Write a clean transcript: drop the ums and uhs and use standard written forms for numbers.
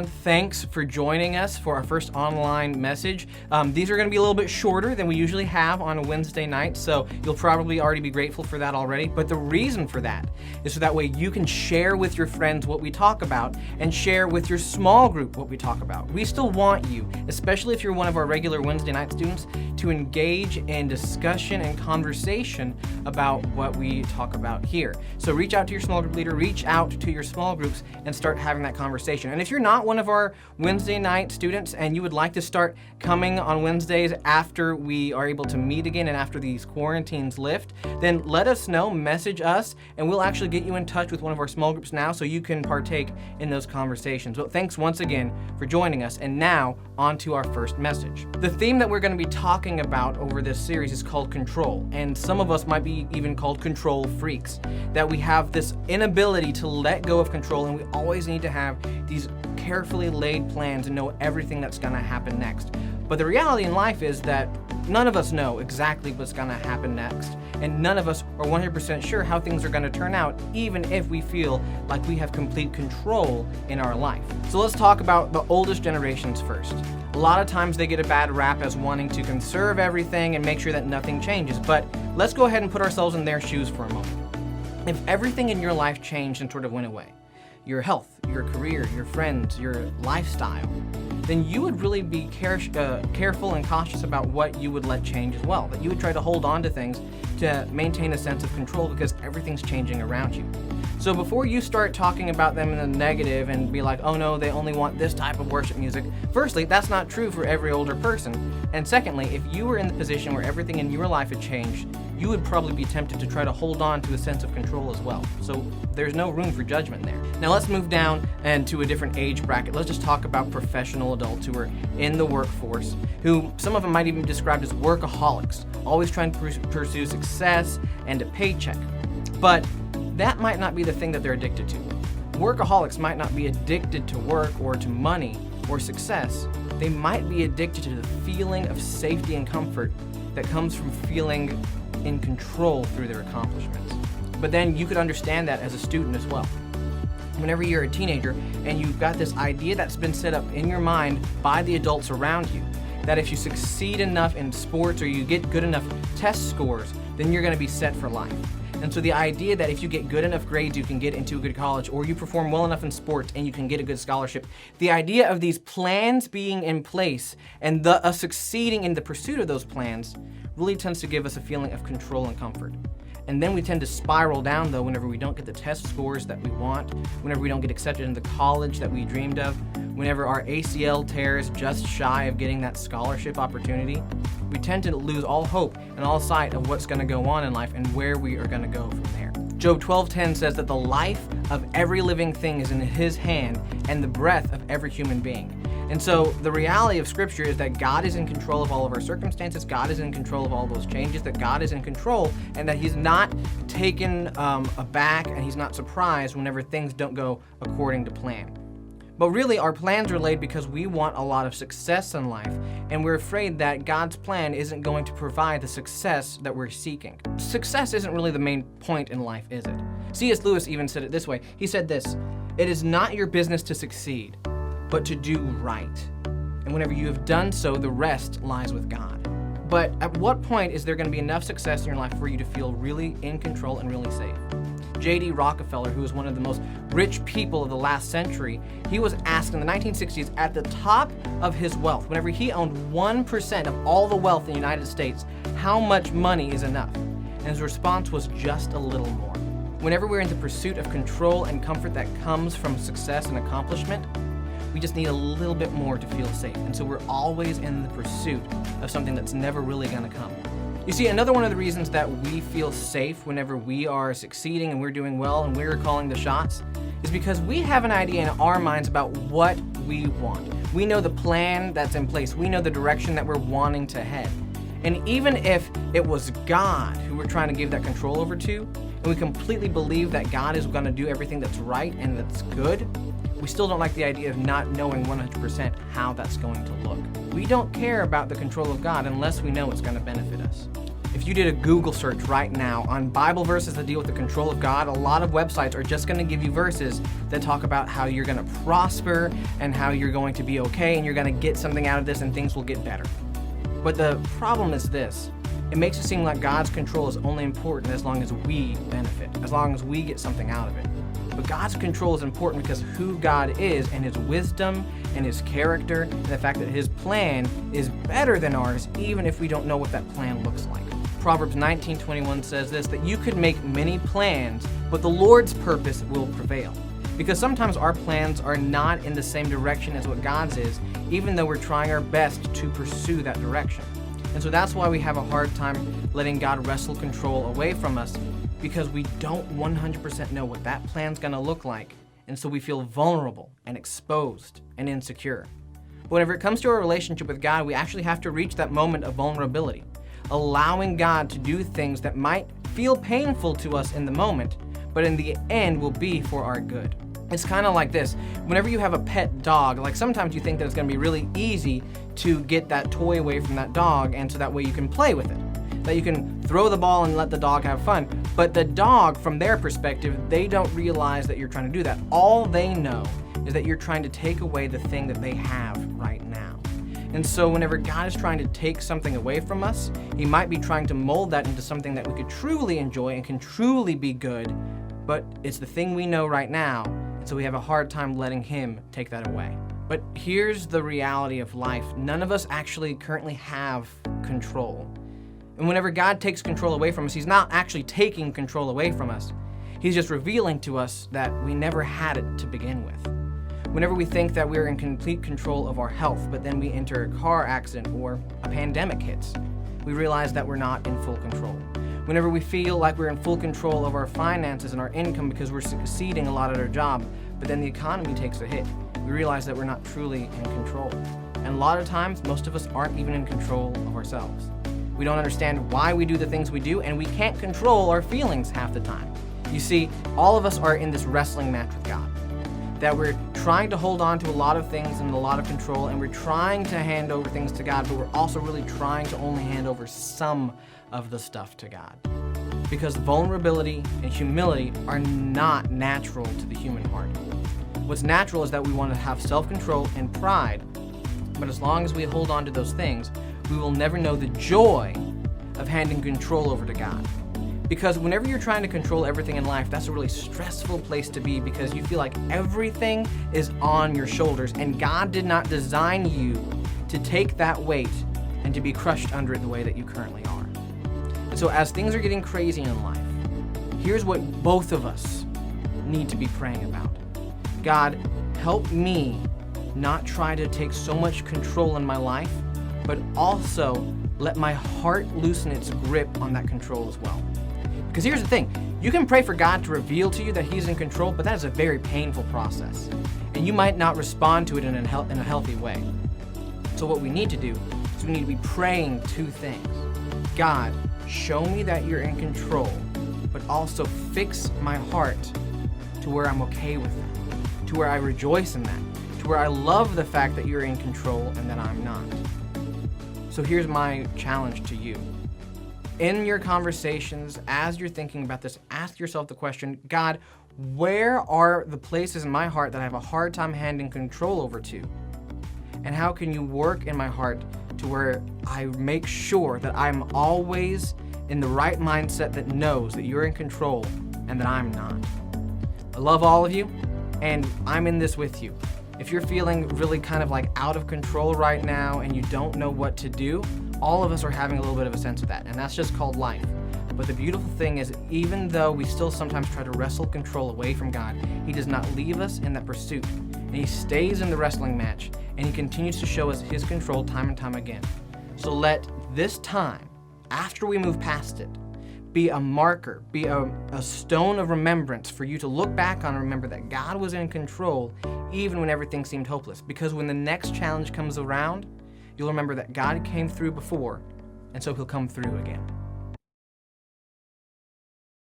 Thanks for joining us for our first online message. These are going to be a little bit shorter than we usually have on a Wednesday night, so you'll probably already be grateful for that already. But the reason for that is so that way you can share with your friends what we talk about and share with your small group what we talk about. We still want you, especially if you're one of our regular Wednesday night students, to engage in discussion and conversation about what we talk about here. So reach out to your small group leader, reach out to your small groups, and start having that conversation. And if you're not one of our Wednesday night students and you would like to start coming on Wednesdays after we are able to meet again and after these quarantines lift, then let us know, message us, and we'll actually get you in touch with one of our small groups now so you can partake in those conversations. But thanks once again for joining us. And now on to our first message. The theme that we're going to be talking about over this series is called control, and some of us might be even called control freaks, that we have this inability to let go of control, and we always need to have these carefully laid plans and know everything that's going to happen next. But the reality in life is that none of us know exactly what's going to happen next, and none of us are 100% sure how things are going to turn out, even if we feel like we have complete control in our life. So let's talk about the oldest generations first. A lot of times they get a bad rap as wanting to conserve everything and make sure that nothing changes, but let's go ahead and put ourselves in their shoes for a moment. If everything in your life changed and sort of went away, your health, your career, your friends, your lifestyle, then you would really be careful and cautious about what you would let change as well. That you would try to hold on to things to maintain a sense of control because everything's changing around you. So before you start talking about them in the negative and be like, oh no, they only want this type of worship music, firstly, that's not true for every older person. And secondly, if you were in the position where everything in your life had changed, you would probably be tempted to try to hold on to a sense of control as well. So there's no room for judgment there. Now let's move down and to a different age bracket. Let's just talk about professional adults who are in the workforce, who some of them might even be described as workaholics, always trying to pursue success and a paycheck. But that might not be the thing that they're addicted to. Workaholics might not be addicted to work or to money or success. They might be addicted to the feeling of safety and comfort that comes from feeling in control through their accomplishments. But then you could understand that as a student as well. Whenever you're a teenager and you've got this idea that's been set up in your mind by the adults around you, that if you succeed enough in sports or you get good enough test scores, then you're going to be set for life. And so the idea that if you get good enough grades, you can get into a good college, or you perform well enough in sports and you can get a good scholarship, the idea of these plans being in place and us succeeding in the pursuit of those plans really tends to give us a feeling of control and comfort. And then we tend to spiral down, though, whenever we don't get the test scores that we want, whenever we don't get accepted into the college that we dreamed of, whenever our ACL tears just shy of getting that scholarship opportunity. We tend to lose all hope and all sight of what's going to go on in life and where we are going to go from there. Job 12:10 says that the life of every living thing is in his hand and the breath of every human being. And so the reality of Scripture is that God is in control of all of our circumstances, God is in control of all those changes, that God is in control, and that He's not taken aback and He's not surprised whenever things don't go according to plan. But really, our plans are laid because we want a lot of success in life, and we're afraid that God's plan isn't going to provide the success that we're seeking. Success isn't really the main point in life, is it? C.S. Lewis even said it this way. He said this, "It is not your business to succeed, but to do right. And whenever you have done so, the rest lies with God." But at what point is there going to be enough success in your life for you to feel really in control and really safe? J.D. Rockefeller, who was one of the most rich people of the last century, he was asked in the 1960s, at the top of his wealth, whenever he owned 1% of all the wealth in the United States, how much money is enough? And his response was just a little more. Whenever we're in the pursuit of control and comfort that comes from success and accomplishment, we just need a little bit more to feel safe. And so we're always in the pursuit of something that's never really going to come. You see, another one of the reasons that we feel safe whenever we are succeeding and we're doing well and we're calling the shots is because we have an idea in our minds about what we want. We know the plan that's in place. We know the direction that we're wanting to head. And even if it was God who we're trying to give that control over to, and we completely believe that God is going to do everything that's right and that's good, we still don't like the idea of not knowing 100% how that's going to look. We don't care about the control of God unless we know it's going to benefit us. If you did a Google search right now on Bible verses that deal with the control of God, a lot of websites are just going to give you verses that talk about how you're going to prosper and how you're going to be okay and you're going to get something out of this and things will get better. But the problem is this. It makes it seem like God's control is only important as long as we benefit, as long as we get something out of it. But God's control is important because who God is and his wisdom and his character and the fact that his plan is better than ours even if we don't know what that plan looks like. Proverbs 19:21 says this, that you could make many plans, but the Lord's purpose will prevail. Because sometimes our plans are not in the same direction as what God's is, even though we're trying our best to pursue that direction. And so that's why we have a hard time letting God wrestle control away from us, because we don't 100% know what that plan's going to look like, and so we feel vulnerable and exposed and insecure. But whenever it comes to our relationship with God, we actually have to reach that moment of vulnerability, allowing God to do things that might feel painful to us in the moment, but in the end will be for our good. It's kind of like this. Whenever you have a pet dog, like sometimes you think that it's going to be really easy to get that toy away from that dog, and so that way you can play with it. That you can throw the ball and let the dog have fun. But the dog, from their perspective, they don't realize that you're trying to do that. All they know is that you're trying to take away the thing that they have right now. And so whenever God is trying to take something away from us, he might be trying to mold that into something that we could truly enjoy and can truly be good, but it's the thing we know right now, and so we have a hard time letting him take that away. But here's the reality of life. None of us actually currently have control. And whenever God takes control away from us, he's not actually taking control away from us. He's just revealing to us that we never had it to begin with. Whenever we think that we're in complete control of our health, but then we enter a car accident or a pandemic hits, we realize that we're not in full control. Whenever we feel like we're in full control of our finances and our income because we're succeeding a lot at our job, but then the economy takes a hit, we realize that we're not truly in control. And a lot of times, most of us aren't even in control of ourselves. We don't understand why we do the things we do, and we can't control our feelings half the time. You see, all of us are in this wrestling match with God, that we're trying to hold on to a lot of things and a lot of control, and we're trying to hand over things to God, but we're also really trying to only hand over some of the stuff to God. Because vulnerability and humility are not natural to the human heart. What's natural is that we want to have self-control and pride, but as long as we hold on to those things, we will never know the joy of handing control over to God. Because whenever you're trying to control everything in life, that's a really stressful place to be, because you feel like everything is on your shoulders, and God did not design you to take that weight and to be crushed under it the way that you currently are. And so as things are getting crazy in life, here's what both of us need to be praying about. God, help me not try to take so much control in my life, but also let my heart loosen its grip on that control as well. Because here's the thing, you can pray for God to reveal to you that he's in control, but that is a very painful process. And you might not respond to it in a healthy way. So what we need to do is we need to be praying two things. God, show me that you're in control, but also fix my heart to where I'm okay with that, to where I rejoice in that, to where I love the fact that you're in control and that I'm not. So here's my challenge to you. In your conversations, as you're thinking about this, ask yourself the question, God, where are the places in my heart that I have a hard time handing control over to? And how can you work in my heart to where I make sure that I'm always in the right mindset that knows that you're in control and that I'm not? I love all of you, and I'm in this with you. If you're feeling really kind of like out of control right now and you don't know what to do, all of us are having a little bit of a sense of that, and that's just called life. But the beautiful thing is, even though we still sometimes try to wrestle control away from God, he does not leave us in that pursuit. And he stays in the wrestling match, and he continues to show us his control time and time again. So let this time, after we move past it, be a marker, be a stone of remembrance for you to look back on and remember that God was in control even when everything seemed hopeless. Because when the next challenge comes around, you'll remember that God came through before, and so he'll come through again.